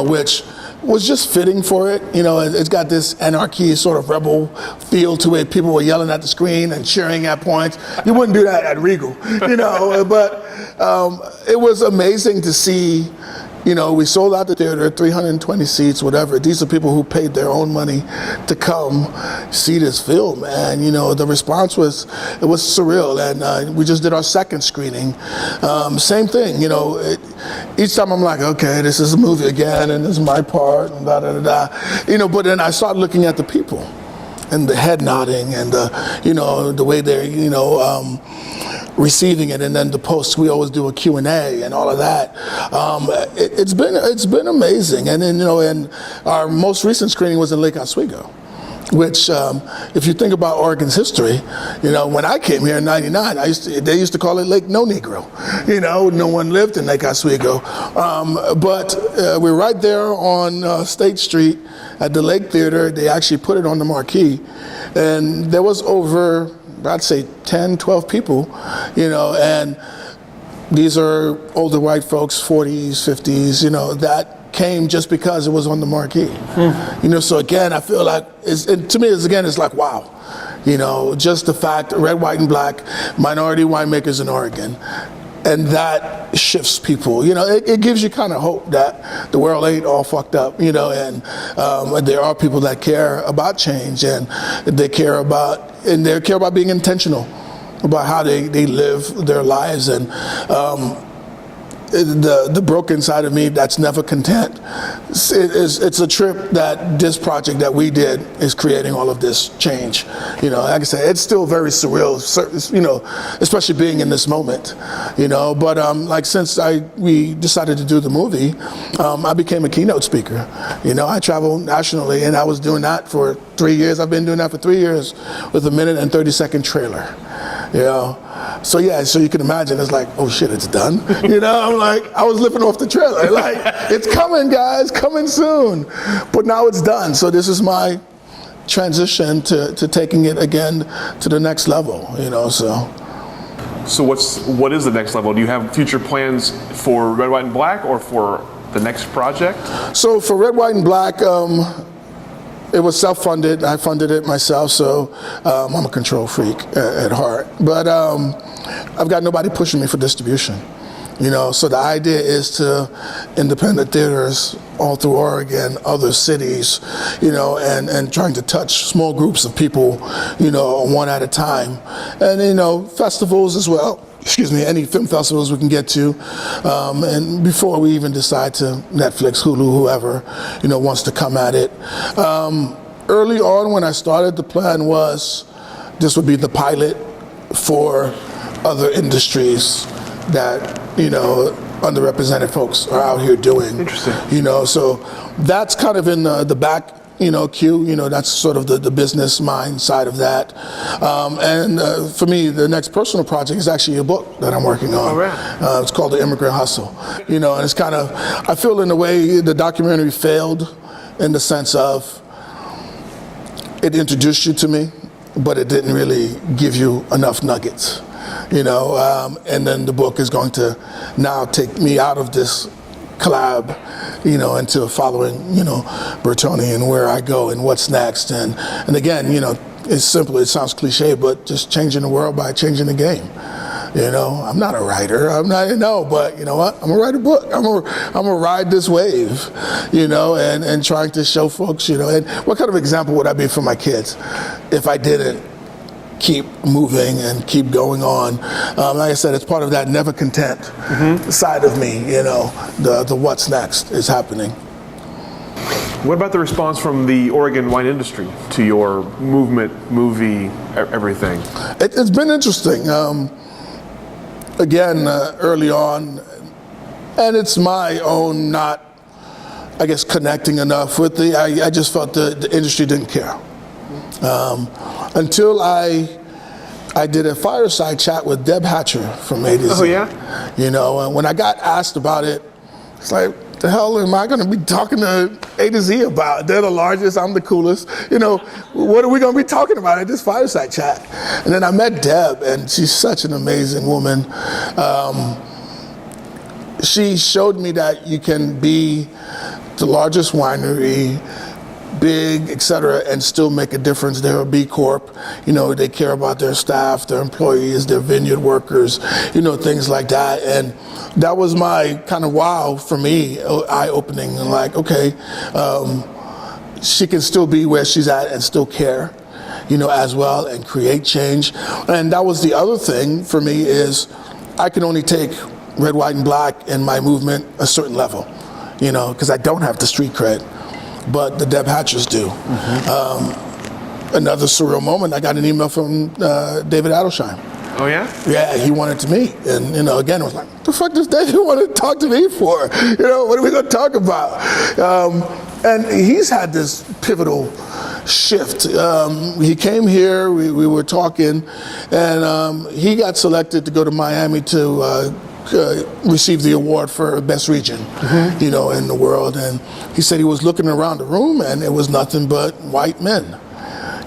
which was just fitting for it. It's got this anarchy sort of rebel feel to it. People were yelling at the screen and cheering at points. You wouldn't do that at Regal, but it was amazing to see. We sold out the theater, 320 seats, whatever. These are people who paid their own money to come see this film, man. The response was surreal, and we just did our second screening. Same thing, each time I'm like, okay, this is a movie again, and this is my part, and da da da da. But then I start looking at the people, and the head nodding, and the way they're, receiving it, and then the post, we always do a Q&A and all of that. It's been amazing. And then, and our most recent screening was in Lake Oswego, which, if you think about Oregon's history, when I came here in '99, they used to call it Lake No Negro. No one lived in Lake Oswego. But we're right there on State Street at the Lake Theater. They actually put it on the marquee, and there was over, I'd say 10, 12 people, and these are older white folks, 40s, 50s, that came just because it was on the marquee. So again, I feel like, to me, it's like, wow. Just the fact, Red, White, and Black, minority winemakers in Oregon, and that shifts people. It gives you kind of hope that the world ain't all fucked up, and there are people that care about change, and they care about being intentional about how they live their lives. And the broken side of me that's never content. It's a trip that this project that we did is creating all of this change. You know, like I said, it's still very surreal, you know, especially being in this moment, you know. But like since we decided to do the movie, I became a keynote speaker. You know, I travel nationally, and I was doing that for 3 years. I've been doing that for 3 years with a 1-30-second trailer. You know, so yeah, so you can imagine it's like, oh shit, it's done. You know, I'm like, I was living off the trailer. Like, it's coming, guys, coming soon. But now it's done. So this is my transition to taking it again to the next level. You know, so. So what is the next level? Do you have future plans for Red, White, and Black, or for the next project? So for Red, White, and Black, it was self-funded. I funded it myself, so I'm a control freak at heart. But I've got nobody pushing me for distribution. You know, so the idea is to independent theaters all through Oregon, other cities, you know, and trying to touch small groups of people, you know, one at a time. And, you know, festivals as well. Excuse me, any film festivals we can get to. And before we even decide to Netflix, Hulu, whoever, you know, wants to come at it. Early on when I started, the plan was this would be the pilot for other industries that, you know, underrepresented folks are out here doing. Interesting. You know, so that's kind of in the back, you know, queue. You know, that's sort of the business mind side of that. And for me, the next personal project is actually a book that I'm working on. Oh, right. It's called The Immigrant Hustle. You know, and it's kind of, I feel in a way the documentary failed in the sense of it introduced you to me, but it didn't really give you enough nuggets. You know, and then the book is going to now take me out of this collab, you know, into following, you know, Bertony and where I go and what's next. And again, you know, it's simple, it sounds cliche, but just changing the world by changing the game. You know, I'm not a writer, but you know what? I'm gonna write a book. I'm gonna ride this wave, you know, and trying to show folks, you know, and what kind of example would I be for my kids if I didn't keep moving and keep going on? Like I said, it's part of that never content side of me, you know, the what's next is happening. What about the response from the Oregon wine industry to your movement, movie, everything? It's been interesting. Again, early on, and it's my own not, I guess, connecting enough with I just felt the industry didn't care. Until I did a fireside chat with Deb Hatcher from A to Z. Oh, yeah? You know, when I got asked about it, it's like, the hell am I going to be talking to A to Z about? They're the largest, I'm the coolest. You know, what are we going to be talking about at this fireside chat? And then I met Deb, and she's such an amazing woman. She showed me that you can be the largest winery, big, et cetera, and still make a difference. They're a B Corp. You know, they care about their staff, their employees, their vineyard workers, you know, things like that. And that was my kind of wow for me, eye-opening, and like, okay, she can still be where she's at and still care, you know, as well, and create change. And that was the other thing for me is I can only take Red, White, and Black and my movement a certain level, you know, because I don't have the street cred. But the Deb Hatchers do. Another surreal moment, I got an email from David Adelsheim. Oh, yeah? Yeah, he wanted to meet. And, you know, again, I was like, what the fuck does David want to talk to me for? You know, what are we going to talk about? And he's had this pivotal shift. He came here, we were talking, and he got selected to go to Miami to received the award for best region, you know, in the world. And he said he was looking around the room and it was nothing but white men,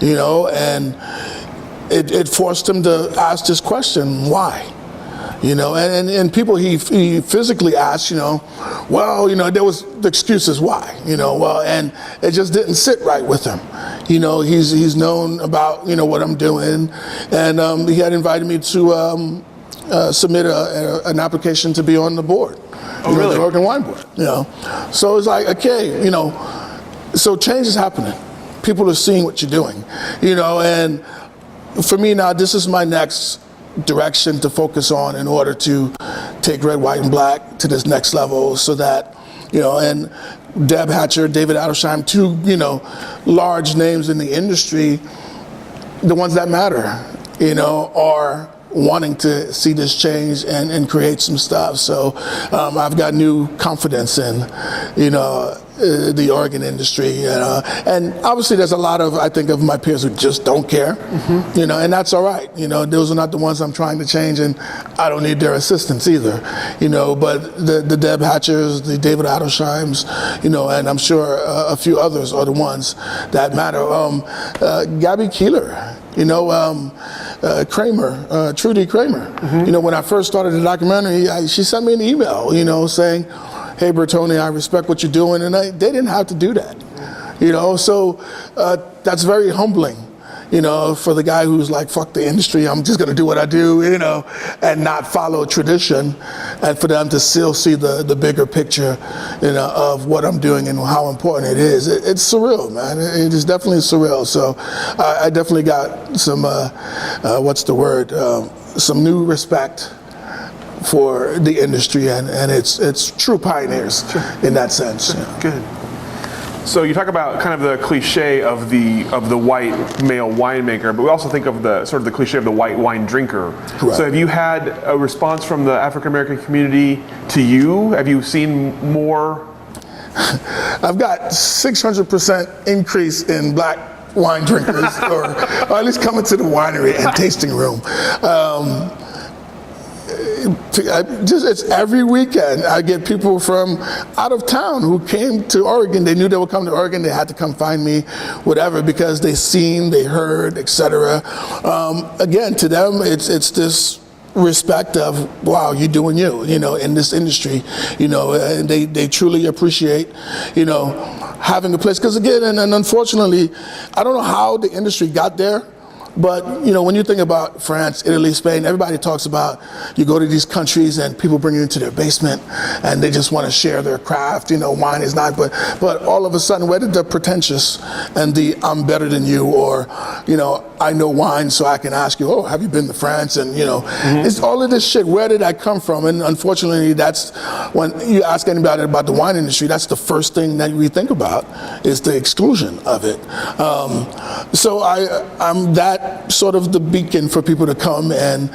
you know, and it forced him to ask this question, why? You know, and people he physically asked, you know, well, you know, there was the excuses why, you know, well, and it just didn't sit right with him. You know, he's known about, you know, what I'm doing, and he had invited me to submit an application to be on the board. Oh, really? The Oregon Wine Board, you know. So it's like, okay, you know, so change is happening. People are seeing what you're doing, you know, and for me now, this is my next direction to focus on in order to take red, white, and black to this next level, so that, and Deb Hatcher, David Adelsheim, two, large names in the industry, the ones that matter, are wanting to see this change and create some stuff. So I've got new confidence in, the Oregon industry, and obviously there's a lot of, I think, of my peers who just don't care, and that's all right. Those are not the ones I'm trying to change, and I don't need their assistance either, but the Deb Hatchers, the David Adelsheims, and I'm sure a few others are the ones that matter. Gabby Keeler, Kramer, Trudy Kramer. When I first started the documentary, she sent me an email, saying, "Hey, Bertony, I respect what you're doing," and they didn't have to do that, So that's very humbling, for the guy who's like, "Fuck the industry, I'm just gonna do what I do," and not follow tradition, and for them to still see the bigger picture, of what I'm doing and how important it is. It's surreal, man. It is definitely surreal. So I definitely got some, some new respect for the industry and its true pioneers in that sense. Good. So you talk about kind of the cliche of the white male winemaker, but we also think of the sort of the cliche of the white wine drinker. Correct. So have you had a response from the African American community to you? Have you seen more? I've got 600% increase in black wine drinkers, or at least coming to the winery and tasting room. It's every weekend I get people from out of town who came to Oregon. They knew they would come to Oregon. They had to come find me, whatever, because they seen, they heard, etc. Again, to them, it's this respect of, wow, you're doing you, in this industry, and they truly appreciate, having a place. Because again, and unfortunately, I don't know how the industry got there. But, when you think about France, Italy, Spain, everybody talks about, you go to these countries and people bring you into their basement and they just want to share their craft. Wine is not, but all of a sudden, where did the pretentious and the I'm better than you, or, I know wine so I can ask you, oh, have you been to France? And, it's all of this shit. Where did that come from? And unfortunately, that's when you ask anybody about the wine industry, that's the first thing that we think about is the exclusion of it. So I'm that sort of the beacon for people to come, and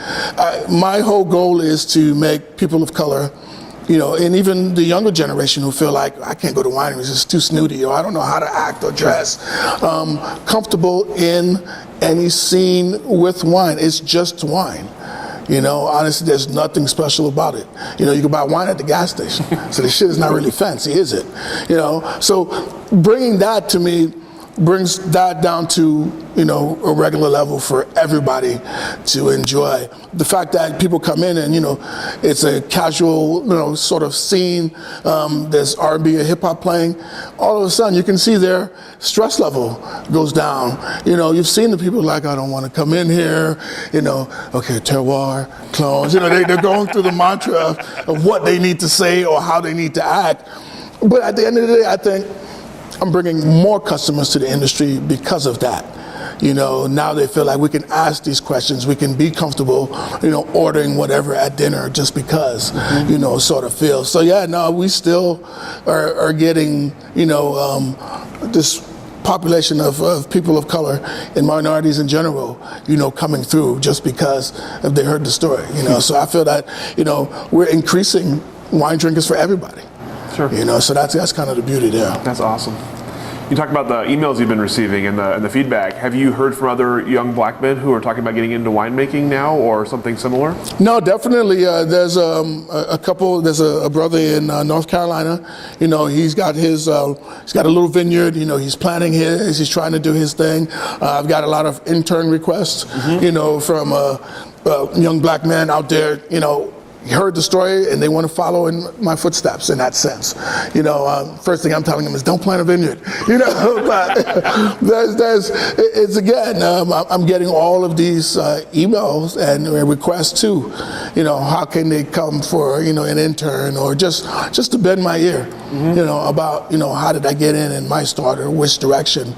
my whole goal is to make people of color, and even the younger generation who feel like, I can't go to wineries, it's too snooty, or I don't know how to act or dress, comfortable in any scene with wine. It's just wine. Honestly, there's nothing special about it. You can buy wine at the gas station, so the shit is not really fancy, is it? So bringing that to me brings that down to, a regular level for everybody to enjoy. The fact that people come in and, it's a casual, sort of scene, there's R&B or hip hop playing, all of a sudden you can see their stress level goes down. You've seen the people like, I don't want to come in here, okay, terroir, clones, they're going through the mantra of what they need to say or how they need to act. But at the end of the day, I think I'm bringing more customers to the industry because of that. Now they feel like we can ask these questions, we can be comfortable, ordering whatever at dinner just because, sort of feel. So yeah, no, we still are getting, this population of people of color and minorities in general, coming through just because if they heard the story, So I feel that, we're increasing wine drinkers for everybody. Sure. So that's kind of the beauty there. That's awesome. You talk about the emails you've been receiving and the feedback. Have you heard from other young black men who are talking about getting into winemaking now or something similar? No, definitely. There's a couple. There's a brother in North Carolina. He's got he's got a little vineyard. He's planting his. He's trying to do his thing. I've got a lot of intern requests. From young black men out there. Heard the story and they want to follow in my footsteps in that sense. First thing I'm telling them is don't plant a vineyard. But it's again, I'm getting all of these emails and requests too. How can they come for an intern or just to bend my ear, about how did I get in my start or which direction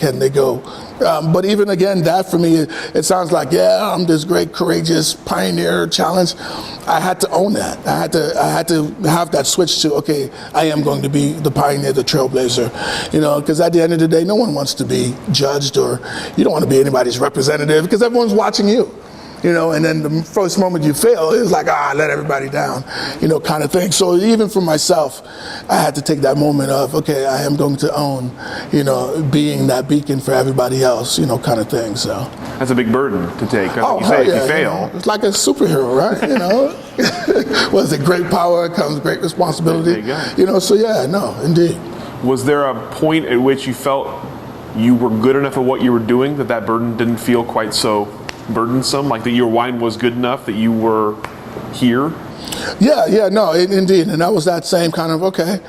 can they go But even again, that for me, it sounds like, yeah, I'm this great, courageous pioneer challenge. I had to own that. I had to have that switch to, okay, I am going to be the pioneer, the trailblazer, because at the end of the day, no one wants to be judged, or you don't want to be anybody's representative because everyone's watching you. And then the first moment you fail, it's like, I let everybody down, kind of thing. So even for myself, I had to take that moment of, okay, I am going to own, being that beacon for everybody else, kind of thing. So that's a big burden to take. You say if you fail, it's like a superhero, right? Was it great power comes great responsibility? So yeah, no, indeed. Was there a point at which you felt you were good enough at what you were doing that burden didn't feel quite so burdensome, like that your wine was good enough that you were here? Indeed. And that was that same kind of, okay,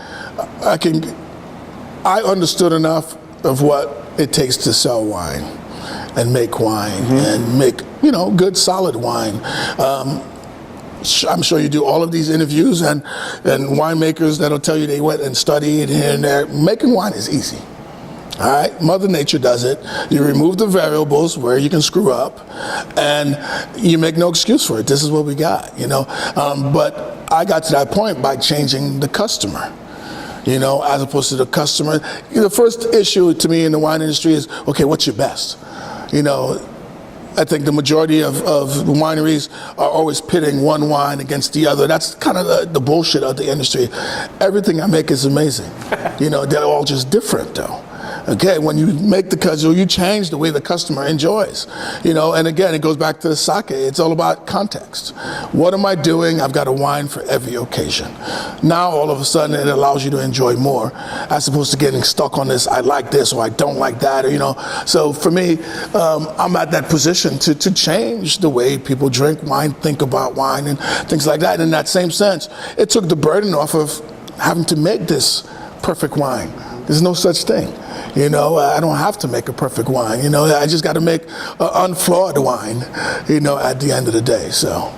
I understood enough of what it takes to sell wine and make wine and make, good solid wine. I'm sure you do all of these interviews and winemakers that'll tell you they went and studied here and there. Making wine is easy. All right, Mother Nature does it. You remove the variables where you can screw up, and you make no excuse for it. This is what we got, But I got to that point by changing the customer, as opposed to the customer. The first issue to me in the wine industry is, okay, what's your best? I think the majority of the wineries are always pitting one wine against the other. That's kind of the bullshit of the industry. Everything I make is amazing. They're all just different, though. Okay, when you make the customer, you change the way the customer enjoys, and again, it goes back to the sake. It's all about context. What am I doing? I've got a wine for every occasion. Now, all of a sudden, it allows you to enjoy more, as opposed to getting stuck on this, I like this, or I don't like that, So for me, I'm at that position to change the way people drink wine, think about wine, and things like that. In that same sense, it took the burden off of having to make this perfect wine. There's no such thing. I don't have to make a perfect wine. I just got to make an unflawed wine, at the end of the day. So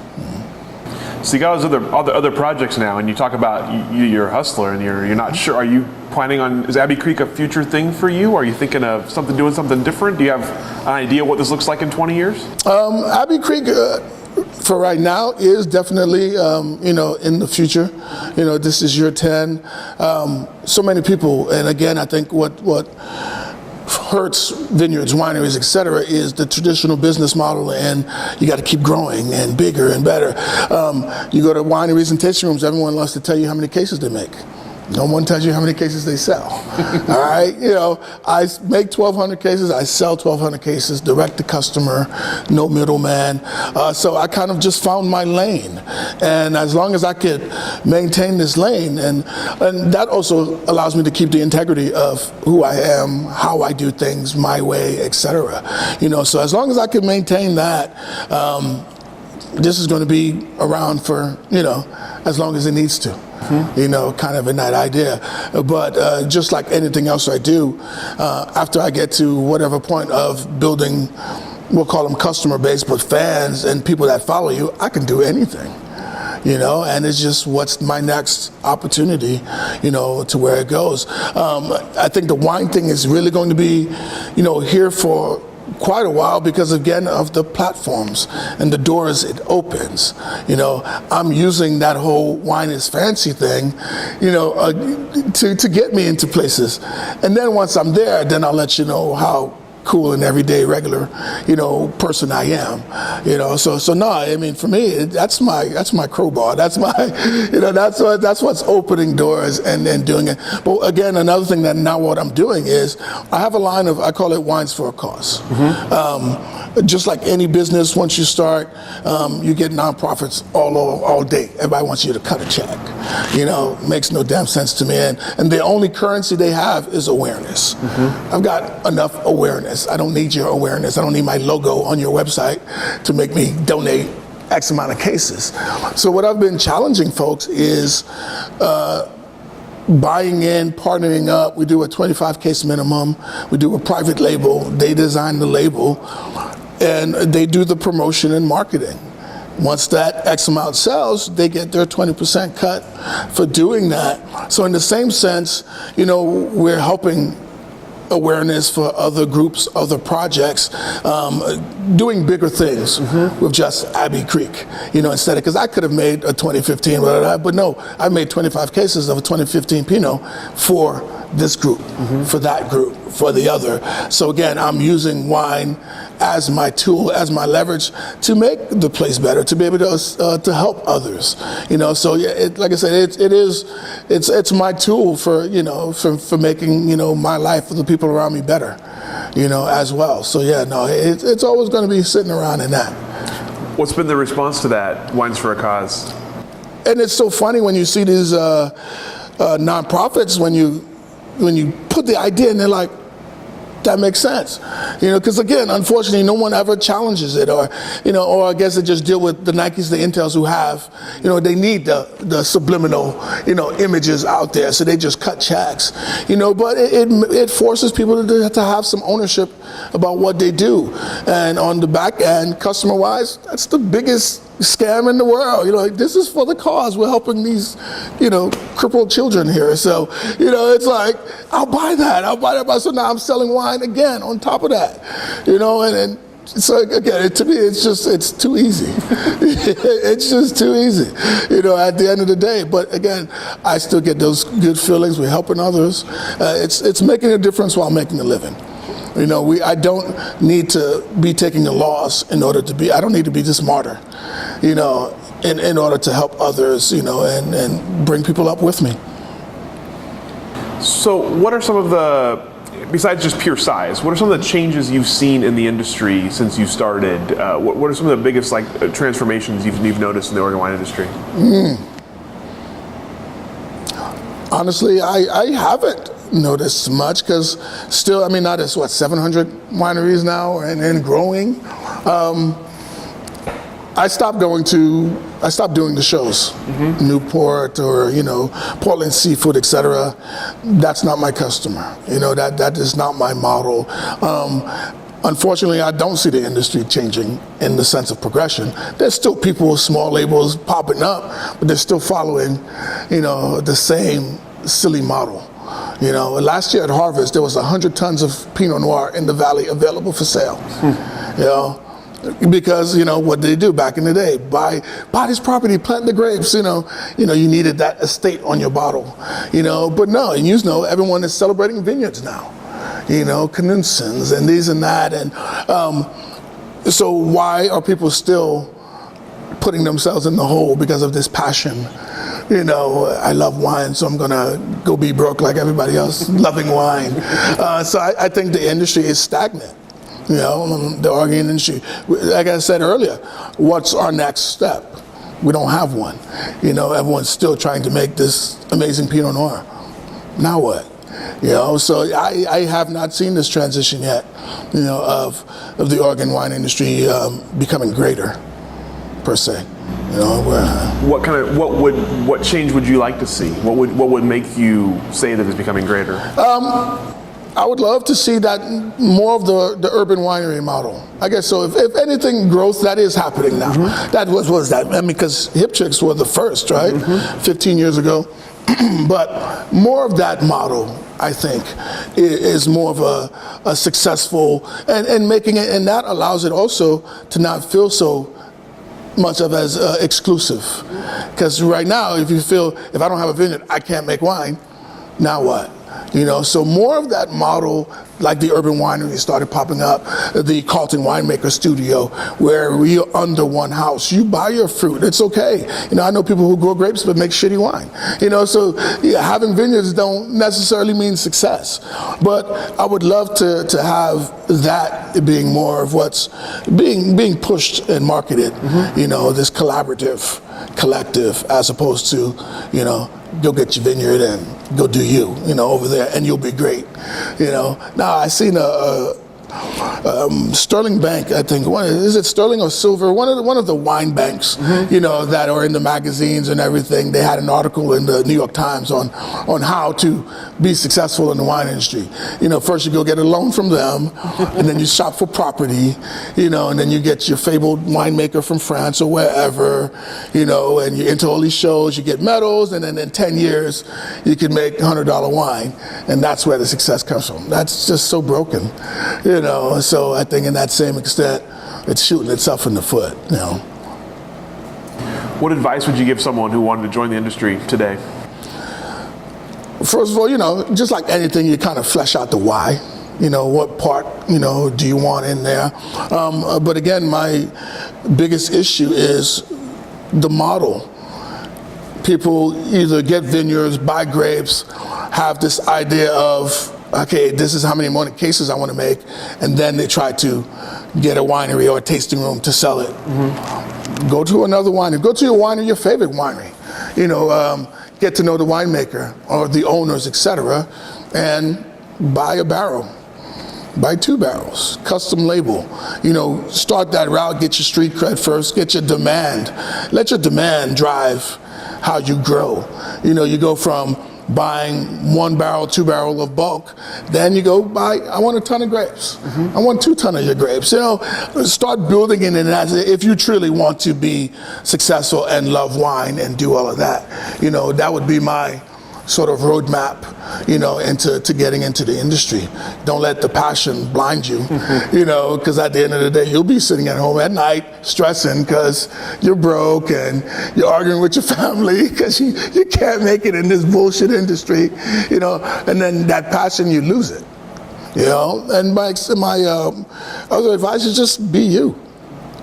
you got those other projects now, and you talk about you're a hustler, and you're not sure. Are you planning on, is Abbey Creek a future thing for you? Are you thinking of doing something different? Do you have an idea what this looks like in 20 years? Abbey Creek, for right now, is definitely, in the future. This is year 10. So many people, and again, I think what hurts vineyards, wineries, et cetera, is the traditional business model, and you got to keep growing and bigger and better. You go to wineries and tasting rooms, everyone loves to tell you how many cases they make. No one tells you how many cases they sell. All right, I make 1,200 cases, I sell 1,200 cases, direct to customer, no middleman. So I kind of just found my lane, and as long as I could maintain this lane, and that also allows me to keep the integrity of who I am, how I do things, my way, etc. So as long as I can maintain that, this is going to be around for as long as it needs to. Kind of in that idea. But just like anything else I do, after I get to whatever point of building, we'll call them customer base, but fans and people that follow you, I can do anything. And it's just what's my next opportunity, to where it goes. I think the wine thing is really going to be, here for quite a while because, again, of the platforms and the doors it opens. I'm using that whole wine is fancy thing, to get me into places. And then once I'm there, then I'll let you know how cool and everyday regular, person I am. So no, I mean, for me, that's my crowbar. That's my, that's what's opening doors and doing it. But again, another thing that now what I'm doing is I have a line of, I call it wines for a cause. Just like any business, once you start, you get nonprofits all day. Everybody wants you to cut a check. Makes no damn sense to me. And the only currency they have is awareness. I've got enough awareness. I don't need your awareness. I don't need my logo on your website to make me donate X amount of cases. So what I've been challenging folks is buying in, partnering up. We do a 25 case minimum. We do a private label. They design the label, and they do the promotion and marketing. Once that X amount sells, they get their 20% cut for doing that. So in the same sense, we're helping awareness for other groups, other projects, doing bigger things with just Abbey Creek, instead of, because I could have made a 2015, but no, I made 25 cases of a 2015 Pinot for this group, for that group, for the other. So again, I'm using wine as my tool, as my leverage to make the place better, to be able to help others. So yeah, like I said, it's my tool for for making my life for the people around me better, as well. So yeah, no, it's always going to be sitting around in that. What's been the response to that, Wines for a Cause? And it's so funny when you see these nonprofits, when you put the idea in, they're like, that makes sense, because again, unfortunately, no one ever challenges it, or I guess they just deal with the Nikes, the Intels who have, they need the subliminal, images out there, so they just cut checks, but it forces people to have some ownership about what they do, and on the back end, customer-wise, that's the biggest scam in the world. This is for the cause. We're helping these, crippled children here. So, it's like, I'll buy that. So now I'm selling wine again on top of that, and so again, to me, it's too easy. It's just too easy, at the end of the day. But again, I still get those good feelings. We're helping others. It's making a difference while making a living. I don't need to be taking a loss I don't need to be this martyr, in order to help others, and bring people up with me. So what are some of besides just pure size, what are some of the changes you've seen in the industry since you started? What are some of the biggest transformations you've noticed in the Oregon wine industry? Honestly, I haven't noticed much, because still, now there's 700 wineries now and growing. I stopped doing the shows, Newport or Portland Seafood, etc. That's not my customer. That is not my model. Unfortunately, I don't see the industry changing in the sense of progression. There's still people with small labels popping up, but they're still following, the same silly model. Last year at Harvest, there was 100 tons of Pinot Noir in the valley available for sale. Because what did they do back in the day? Buy this property, plant the grapes. You needed that estate on your bottle. But no, and everyone is celebrating vineyards now. Knutsons and these and that, and so why are people still putting themselves in the hole because of this passion? I love wine, so I'm gonna go be broke like everybody else, loving wine. So I think the industry is stagnant. The Oregon industry. Like I said earlier, what's our next step? We don't have one. Everyone's still trying to make this amazing Pinot Noir. Now what? So I have not seen this transition yet. Of the Oregon wine industry becoming greater, per se. What change would you like to see? What would make you say that it's becoming greater? I would love to see that more of the urban winery model. I guess so. If anything, growth that is happening now. That was that. Because Hip Chicks were the first, right? 15 years ago. But more of that model, I think, is more of a successful and making it, and that allows it also to not feel so much of as exclusive. Because right now, if I don't have a vineyard, I can't make wine. Now what? So more of that model, like the urban winery started popping up, the Carlton Winemaker Studio, where we're under one house. You buy your fruit, it's okay. I know people who grow grapes but make shitty wine. So having vineyards don't necessarily mean success. But I would love to have that being more of what's being pushed and marketed. This collaborative, collective, as opposed to, go get your vineyard and go do you, over there, and you'll be great. Now I seen Sterling Bank, I think. Is it Sterling or Silver? One of the wine banks, that are in the magazines and everything. They had an article in the New York Times on how to be successful in the wine industry. First you go get a loan from them, and then you shop for property, and then you get your fabled winemaker from France or wherever, and you're into all these shows, you get medals, and then in 10 years you can make $100 wine, and that's where the success comes from. That's just so broken, so I think in that same extent, it's shooting itself in the foot, What advice would you give someone who wanted to join the industry today? First of all, just like anything, you kind of flesh out the why. What part, do you want in there? But again, my biggest issue is the model. People either get vineyards, buy grapes, have this idea of, okay, this is how many more cases I want to make, and then they try to get a winery or a tasting room to sell it. Go to another winery. Go to your winery, your favorite winery. Get to know the winemaker or the owners, etc., and buy a barrel. Buy 2 barrels, custom label. Start that route, get your street cred first, get your demand. Let your demand drive how you grow. You go from buying 1 barrel, 2 barrel of bulk, then you go buy, I want a ton of grapes. I want 2 tons of your grapes. Start building it in as if you truly want to be successful and love wine and do all of that. That would be my sort of roadmap, into getting into the industry. Don't let the passion blind you, because at the end of the day, you'll be sitting at home at night stressing because you're broke and you're arguing with your family because you can't make it in this bullshit industry, and then that passion, you lose it, And my other advice is just be you,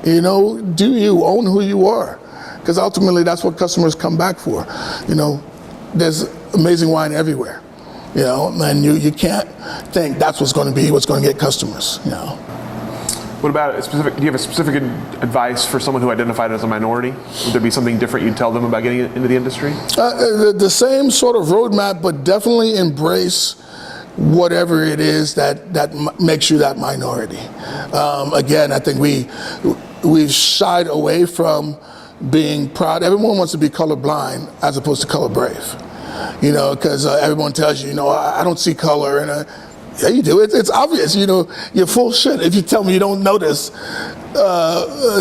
do you, own who you are, because ultimately that's what customers come back for, There's amazing wine everywhere, and you can't think that's what's going to get customers, What about do you have a specific advice for someone who identified as a minority? Would there be something different you'd tell them about getting into the industry? The same sort of roadmap, but definitely embrace whatever it is that makes you that minority. Again, I think we've shied away from being proud. Everyone wants to be colorblind as opposed to color brave, because everyone tells you, I don't see color, and yeah, you do. It's obvious. You're full shit if you tell me you don't notice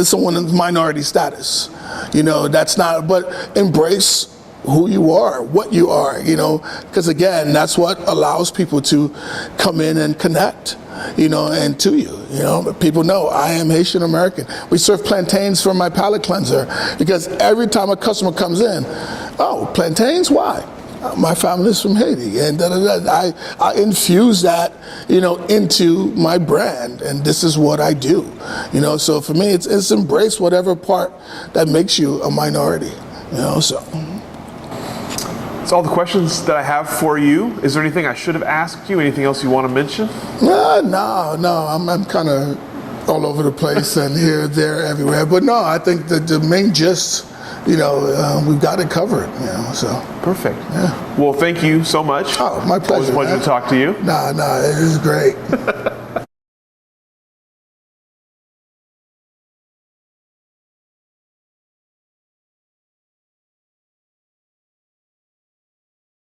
someone in minority status. That's not. But embrace who you are, what you are. Because again, that's what allows people to come in and connect. And to you, people know I am Haitian American. We serve plantains from my palate cleanser because every time a customer comes in, oh, plantains? Why? My family's from Haiti, and I infuse that, into my brand, and this is what I do, So for me, it's embrace whatever part that makes you a minority, So. That's all the questions that I have for you. Is there anything I should have asked you? Anything else you want to mention? No. I'm kind of all over the place and here, there, everywhere. But no, I think that the main gist, we've got it covered. So perfect. Yeah. Well, thank you so much. Oh, my pleasure. Always a pleasure to talk to you. No, it is great.